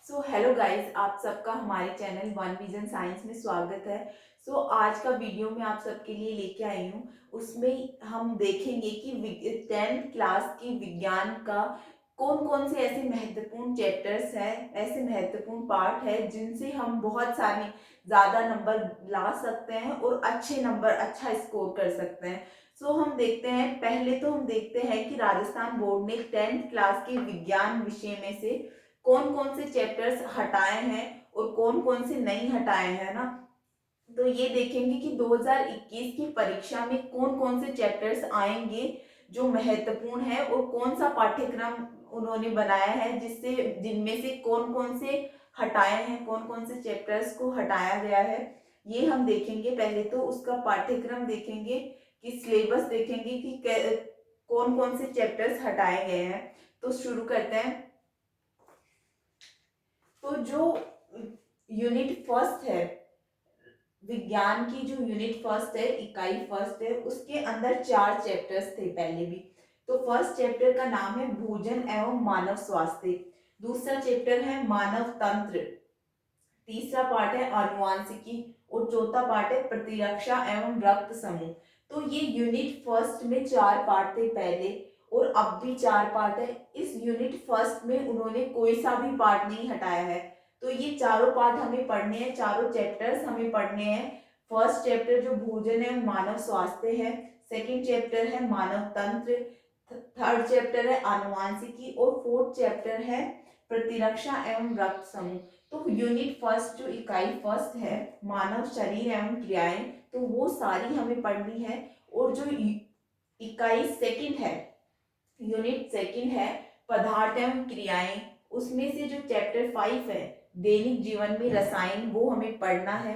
Hello guys, आप सबका हमारे चैनल वन विजन साइंस में स्वागत है। आज का वीडियो मैं आप सबके लिए लेके आई हूँ। उसमें हम देखेंगे कि 10th क्लास की विज्ञान का कौन कौन से ऐसे महत्वपूर्ण चैप्टर्स हैं, ऐसे महत्वपूर्ण पार्ट है जिनसे हम बहुत सारे ज़्यादा नंबर ला सकते हैं और अच्छे नंबर अच्छा स्कोर कर सकते हैं। हम देखते हैं, पहले तो हम देखते हैं कि राजस्थान बोर्ड ने 10th क्लास के विज्ञान विषय में से कौन कौन से चैप्टर्स हटाए हैं और कौन कौन से नहीं हटाए हैं ना। तो ये देखेंगे कि 2021 की परीक्षा में कौन कौन से चैप्टर्स आएंगे जो महत्वपूर्ण है और कौन सा पाठ्यक्रम उन्होंने बनाया है जिससे जिनमें से कौन कौन से हटाए हैं, कौन कौन से चैप्टर्स को हटाया गया है, ये हम देखेंगे। पहले तो उसका पाठ्यक्रम देखेंगे कि सिलेबस देखेंगे कि कौन कौन से चैप्टर्स हटाए गए हैं। तो शुरू करते हैं। तो जो यूनिट फर्स्ट है, विज्ञान की जो यूनिट फर्स्ट है, इकाई फर्स्ट है, उसके अंदर 4 चैप्टर्स थे पहले भी। तो फर्स्ट चैप्टर का नाम है भोजन एवं मानव स्वास्थ्य। दूसरा चैप्टर है मानव तंत्र। तीसरा पार्ट है आनुवांशिकी और चौथा पार्ट है प्रतिरक्षा एवं रक्त समूह। तो ये यूनिट फर्स्ट में 4 पार्ट थे पहले और अब भी 4 पार्ट है। इस यूनिट फर्स्ट में उन्होंने कोई सा भी पार्ट नहीं हटाया है। तो ये चारों पार्ट हमें पढ़ने हैं, चारों चैप्टर्स हमें पढ़ने हैं। फर्स्ट चैप्टर जो भोजन है मानव स्वास्थ्य है, सेकेंड चैप्टर है मानव तंत्र, थर्ड चैप्टर है आनुवांशिकी और फोर्थ चैप्टर है प्रतिरक्षा एवं रक्त समूह। तो यूनिट फर्स्ट जो इकाई फर्स्ट है मानव शरीर एवं क्रियाएं, तो वो सारी हमें पढ़नी है। और जो इकाई सेकंड है, यूनिट सेकंड है पदार्थ एवं क्रियाएं, उसमें से जो चैप्टर 5 है दैनिक जीवन में रसायन, वो हमें पढ़ना है।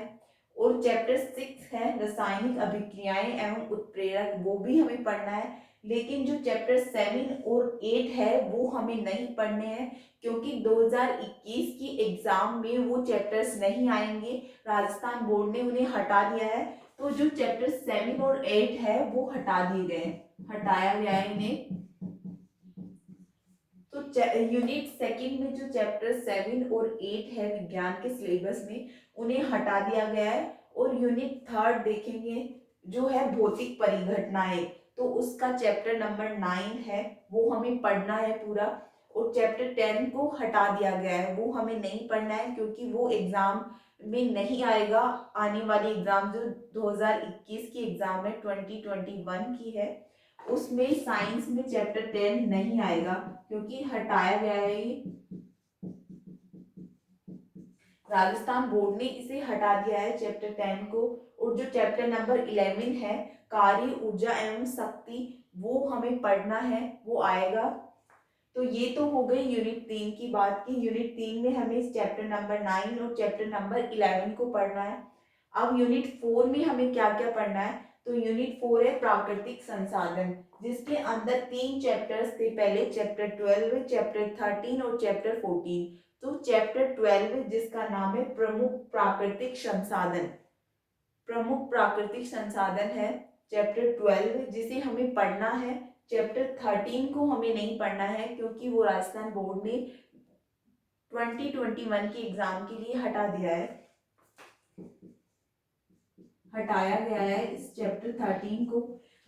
और चैप्टर 6 है रासायनिक अभिक्रियाएं एवं उत्प्रेरक, वो भी हमें पढ़ना है। लेकिन जो चैप्टर 7 और 8 है वो हमें नहीं पढ़ने हैं, क्योंकि 2021 की एग्जाम में वो चैप्टर्स नहीं आएंगे। राजस्थान बोर्ड ने उन्हें हटा दिया है। तो जो चैप्टर 7 और 8 है वो हटा दिए गए, हटाया गया है इन्हें। तो यूनिट सेकंड में जो चैप्टर 7 और 8 है विज्ञान के सिलेबस में, उन्हें हटा दिया गया है। और यूनिट थर्ड देखेंगे जो है भौतिक परिघटनाएं, तो उसका चैप्टर नंबर 9 है, वो हमें पढ़ना है पूरा। और चैप्टर 10 को हटा दिया गया है, वो हमें नहीं पढ़ना है क्योंकि वो एग्जाम में नहीं आएगा। आने वाली एग्जाम जो 2021 की एग्जाम है 2021 की है, उसमें साइंस में चैप्टर 10 नहीं आएगा क्योंकि हटाया गया है ये। राजस्थान बोर्ड ने इसे हटा दिया है चैप्टर 10 को। और जो चैप्टर नंबर 11 है कार्य ऊर्जा एवं शक्ति, वो हमें पढ़ना है, वो आएगा। तो ये तो हो गई यूनिट 3 की बात की। यूनिट 3 में हमें इस चैप्टर नंबर 9 और चैप्टर नंबर 11 को पढ़ना है। अब यूनिट 4 में हमें क्या क्या पढ़ना है। तो यूनिट 4 है प्राकृतिक संसाधन, जिसके अंदर 3 चैप्टर्स थे पहले, चैप्टर 12, चैप्टर 13 और चैप्टर 14। तो चैप्टर 12 जिसका नाम है प्रमुख प्राकृतिक संसाधन, प्रमुख प्राकृतिक संसाधन है चैप्टर 12 जिसे हमें पढ़ना है। चैप्टर 13 को हमें नहीं पढ़ना है क्योंकि वो राजस्थान बोर्ड ने 2021 की एग्जाम के लिए हटा दिया है, हटाया गया है इस चैप्टर 13 को।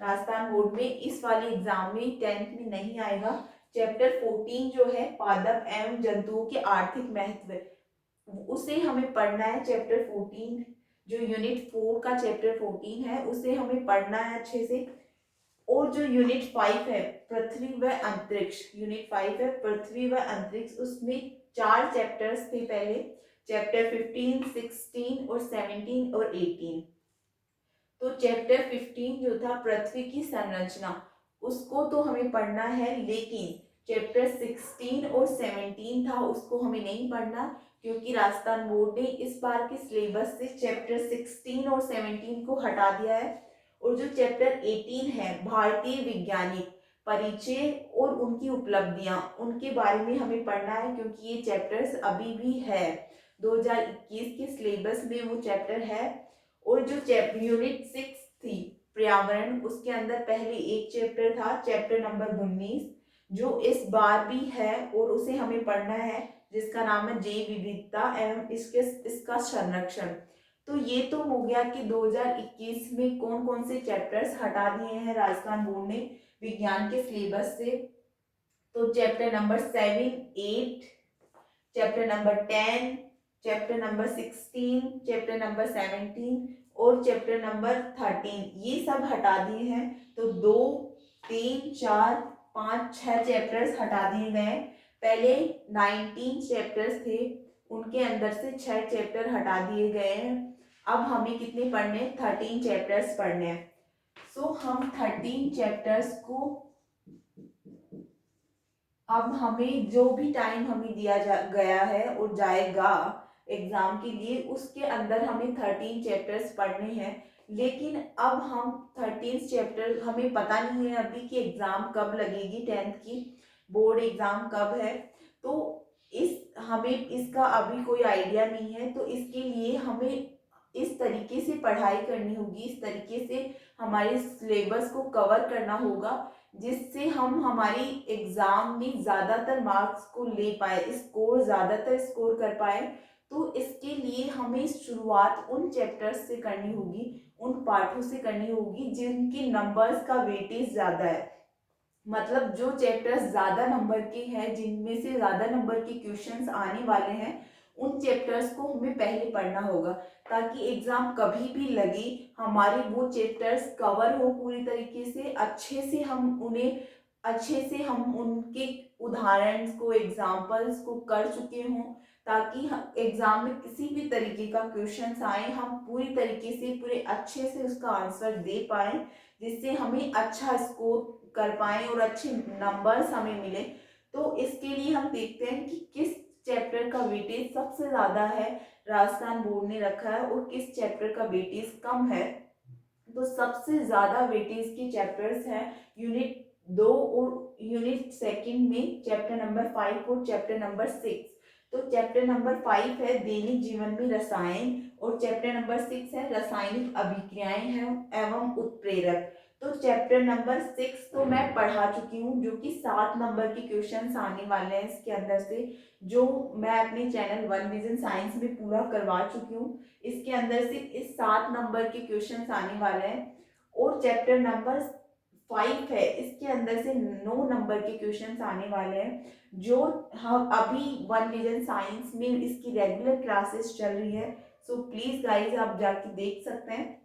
राजस्थान बोर्ड में इस वाले एग्जाम में 10th में नहीं आएगा। चैप्टर 14 जो है पादप एवं जंतुओं के आर्थिक महत्व, उसे हमें पढ़ना है। चैप्टर 14 जो यूनिट 4 का चैप्टर 14 है उसे हमें पढ़ना है अच्छे से। और जो यूनिट 5 है पृथ्वी व अंतरिक्ष, यूनिट 5 है पृथ्वी व अंतरिक्ष, उसमें 4 चैप्टर्स थे पहले, चैप्टर 15, 16 और 17 और 18। तो चैप्टर 15 जो था पृथ्वी की संरचना, उसको तो हमें पढ़ना है। लेकिन चैप्टर 16 और 17 था उसको हमें नहीं पढ़ना, क्योंकि राजस्थान बोर्ड ने इस बार के सिलेबस से चैप्टर 16 और 17 को हटा दिया है। और जो चैप्टर 18 है भारतीय वैज्ञानिक परिचय और उनकी उपलब्धियां, उनके बारे में हमें पढ़ना है, क्योंकि ये चैप्टर्स अभी भी है 2021 के सिलेबस में वो चैप्टर है। और जो यूनिट 6 थी पर्यावरण, उसके अंदर पहले एक चैप्टर था चैप्टर नंबर 19 जो इस बार भी है और उसे हमें पढ़ना है। जिसका नाम है जैव विविधता एवं इसका संरक्षण। तो ये तो हो गया कि 2021 में कौन कौन से चैप्टर्स हटा दिए हैं राजस्थान बोर्ड ने विज्ञान के सिलेबस से। तो chapter number 7, 8, chapter number 10, chapter number 16, chapter number 17 और चैप्टर नंबर 13 ये सब हटा दिए हैं। तो 2, 3, 4, 5, 6 चैप्टर्स हटा दिए गए। पहले 19 चैप्टर्स थे, उनके अंदर से 6 चैप्टर हटा दिए गए हैं। अब हमें कितने पढ़ने हैं? 13 चैप्टर्स पढ़ने हैं। सो हम 13 चैप्टर्स को, अब हमें जो भी टाइम हमें दिया गया है और जाएगा एग्जाम के लिए, उसके अंदर हमें 13 चैप्टर्स पढ़ने हैं। लेकिन अब हम 13 चैप्टर, हमें पता नहीं है अभी कि एग्जाम कब लगेगी, 10th की बोर्ड एग्जाम कब है। तो हमें इसका अभी कोई आइडिया नहीं है। तो इसके लिए हमें इस तरीके से पढ़ाई करनी होगी, इस तरीके से हमारे सिलेबस को कवर करना होगा जिससे हम हमारी एग्जाम में ज़्यादातर मार्क्स को ले पाए, ज़्यादातर स्कोर कर पाए। तो इसके लिए हमें शुरुआत उन चैप्टर्स से करनी होगी, उन पाठों से करनी होगी जिनकी नंबर्स का वेटेज ज़्यादा है। मतलब जो चैप्टर्स ज़्यादा नंबर के हैं, जिनमें से ज़्यादा नंबर के क्वेश्चंस आने वाले हैं, उन चैप्टर्स को हमें पहले पढ़ना होगा ताकि एग्जाम कभी भी लगे हमारे वो चैप्टर्स कवर हो पूरी तरीके से, अच्छे से हम उनके उदाहरण को, एग्जाम्पल्स को कर चुके हों, ताकि एग्जाम में किसी भी तरीके का क्वेश्चन आए हम पूरी तरीके से, पूरे अच्छे से उसका आंसर दे पाए, जिससे हमें अच्छा स्कोर कर पाए और अच्छे नंबर्स हमें मिले। तो इसके लिए हम देखते हैं कि किस चैप्टर का वेटेज सबसे ज़्यादा है, राजस्थान बोर्ड ने रखा है, और किस चैप्टर का वेटेज कम है। तो सबसे ज़्यादा वेटेज के चैप्टर्स हैं यूनिट 2 और यूनिट 2 में चैप्टर नंबर 5 और चैप्टर नंबर 6। तो चैप्टर नंबर 5 है दैनिक जीवन में रसायन और चैप्टर नंबर 6 है रासायनिक अभिक्रियाएं हैं एवं उत्प्रेरक। तो चैप्टर नंबर 6 तो मैं पढ़ा चुकी हूँ, जो कि 7 नंबर के क्वेश्चंस आने वाले हैं इसके अंदर से, जो मैं अपने चैनल वन विजन साइंस में पूरा करवा चुकी हूँ। इसके अंदर से इस 7 नंबर के क्वेश्चंस आने वाले हैं। और चैप्टर नंबर 5 है, इसके अंदर से 9 नंबर के क्वेश्चंस आने वाले हैं, जो हम अभी वन विजन साइंस में इसकी रेगुलर क्लासेस चल रही है। सो प्लीज गाइज आप जाके देख सकते हैं।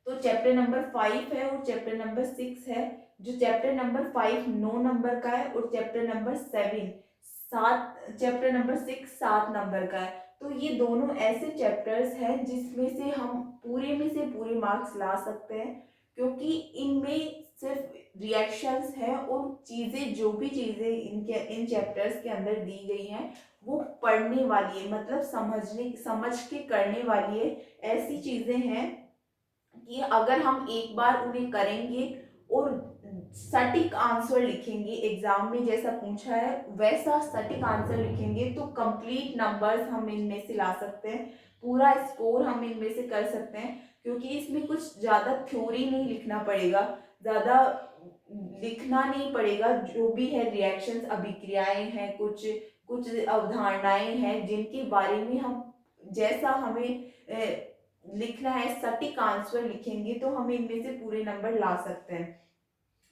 तो चैप्टर नंबर 5 है और चैप्टर नंबर 6 है। जो चैप्टर नंबर 5 9 नंबर का है और चैप्टर नंबर 6 7 नंबर का है। तो ये दोनों ऐसे चैप्टर्स हैं जिसमें से हम पूरे में से पूरे मार्क्स ला सकते हैं, क्योंकि इनमें सिर्फ रिएक्शंस हैं और चीज़ें, जो भी चीज़ें इन चैप्टर्स के अंदर दी गई हैं वो पढ़ने वाली है, मतलब समझ के करने वाली है। ऐसी चीज़ें हैं कि अगर हम एक बार उन्हें करेंगे और सटीक आंसर लिखेंगे, एग्जाम में जैसा पूछा है वैसा सटीक आंसर लिखेंगे, तो कंप्लीट नंबर्स हम इनमें से ला सकते हैं, पूरा स्कोर हम इनमें से कर सकते हैं। क्योंकि इसमें कुछ ज़्यादा थ्योरी नहीं लिखना पड़ेगा, ज़्यादा लिखना नहीं पड़ेगा। जो भी है रिएक्शंस, अभिक्रियाएं हैं, कुछ कुछ अवधारणाएं हैं जिनके बारे में हम, जैसा हमें लिखना है सटीक आंसर लिखेंगे तो हम इनमें से पूरे नंबर ला सकते हैं।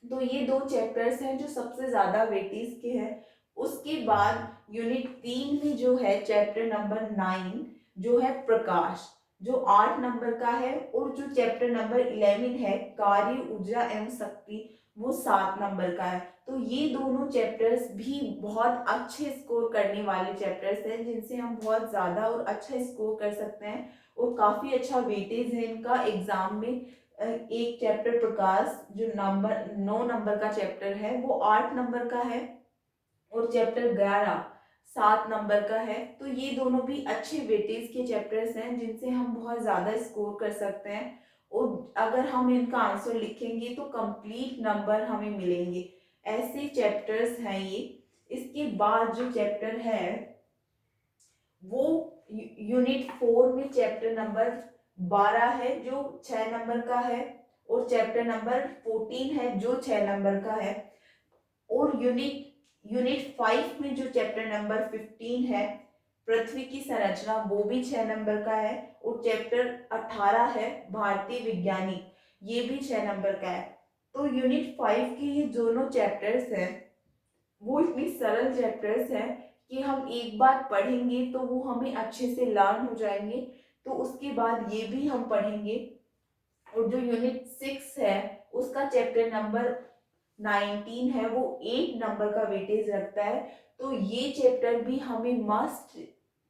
तो ये 2 चैप्टर्स हैं जो सबसे ज्यादा वेटेज के हैं। उसके बाद यूनिट 3 में जो है चैप्टर नंबर 9 जो है प्रकाश, जो 8 नंबर का है, और जो चैप्टर नंबर 11 है कार्य, ऊर्जा एवं शक्ति, वो 7 नंबर का है। तो ये दोनों चैप्टर्स भी बहुत अच्छे स्कोर करने वाले चैप्टर्स हैं, जिनसे हम बहुत ज्यादा और अच्छा स्कोर कर सकते हैं और काफी अच्छा वेटेज है इनका एग्जाम में। एक चैप्टर प्रकाश जो नंबर 9 नंबर का चैप्टर है वो 8 नंबर का है, और चैप्टर 11 7 नंबर का है। तो ये दोनों भी अच्छे वेटेज के चैप्टर्स हैं जिनसे हम बहुत ज़्यादा स्कोर कर सकते हैं, और अगर हम इनका आंसर लिखेंगे तो कंप्लीट नंबर हमें मिलेंगे। ऐसे चैप्टर्स हैं ये। इसके बाद जो चैप्टर है वो यूनिट 4 में चैप्टर नंबर 12 है जो 6 नंबर का है, और चैप्टर नंबर 14 है जो 6 नंबर का है, और यूनिट यूनिट 5 में जो चैप्टर नंबर 15 है पृथ्वी की संरचना, वो भी 6 नंबर का है। और चैप्टर 18 है भारतीय वैज्ञानिक, ये भी 6 नंबर का है। तो यूनिट 5 के ये दोनों चैप्टर्स हैं वो इतनी सरल चैप्टर्स हैं कि हम एक बार पढ़ेंगे तो वो हमें अच्छे से लर्न हो जाएंगे। तो उसके बाद ये भी हम पढ़ेंगे। और जो यूनिट 6 है उसका चैप्टर नंबर 19 है, वो 8 नंबर का वेटेज रखता है। तो ये चैप्टर भी हमें मस्ट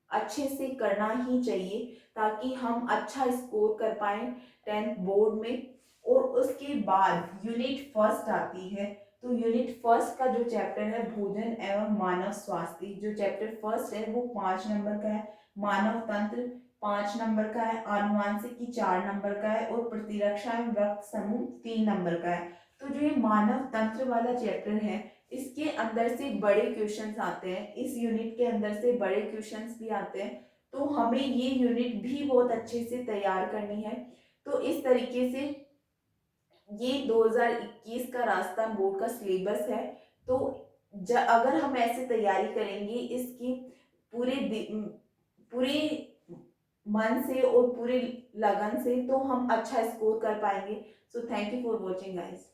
अच्छे से करना ही चाहिए ताकि हम अच्छा स्कोर कर पाए 10th बोर्ड में। और उसके बाद यूनिट फर्स्ट आती है। तो यूनिट फर्स्ट का जो चैप्टर है भोजन एवं मानव स्वास्थ्य, जो चैप्टर फर्स्ट है वो 5 नंबर का है। मानव तंत्र 5 नंबर का है। आनुवांशिकी 4 नंबर का है। और प्रतिरक्षा एवं रक्त समूह 3 नंबर का है। तो जो ये मानव तंत्र वाला चैप्टर है इसके अंदर से बड़े क्वेश्चंस आते हैं, इस यूनिट के अंदर से बड़े क्वेश्चंस भी आते हैं। तो हमें ये यूनिट भी बहुत अच्छे से तैयार करनी है। तो इस तरीके से ये 2021 का राजस्थान बोर्ड का सिलेबस है। तो अगर हम ऐसे तैयारी करेंगे इसकी पूरे पूरे मन से और पूरे लगन से, तो हम अच्छा स्कोर कर पाएंगे। So thank you for watching guys.